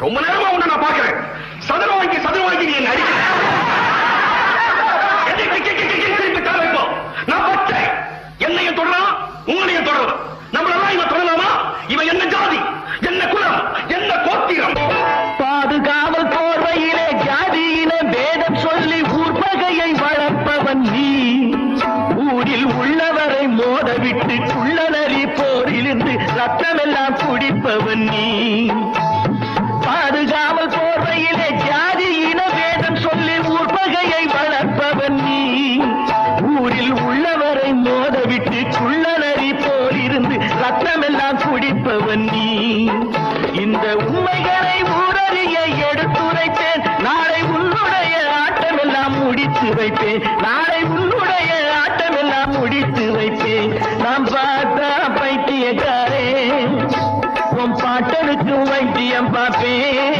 ரொம்ப நேரமா உன்னை நான் பாக்குறேன். சதுர வாங்கி நீ என்ன அடிக்க. நான் பச்சேன். என்னையும் தொடலாம், உங்களையும் தொடரும். நம்மளெல்லாம் இவன் தொடலாமா? இவன் என்ன ஜாதி, என்ன குலம், என்ன கோத்திரம்? பாதுகாவல் போர்வையிலே ஜாதியின வேதம் சொல்லி ஊர்பகையை வளர்ப்பவன் நீ. ஊரில் உள்ளவரை மோதவிட்டு குள்ளநரி போரிலிருந்து ரத்தமெல்லாம் குடிப்பவன் நீ. பாதுகாவல் போர்வையிலே ஜாதியின வேதம் சொல்லி ஊர்பகையை வளர்ப்பவன் நீ. ஊரில் உள்ளவரை மோதவிட்டு குள்ளநரி போலிருந்து ரத்தமெல்லாம் குடிப்பவன் நீ. இந்த உண்மைகளை ஊரறிய எடுத்துரைப்பேன். நாளை உன்னுடைய ஆட்டமெல்லாம் முடித்து வைப்பேன். நாளை உன்னுடைய ஆட்டமெல்லாம் முடித்து வைப்பேன். நாம் பார்த்தா பைத்தியக்காரே, உன் பாட்டனுக்கு வைத்தியம் பார்ப்பேன்.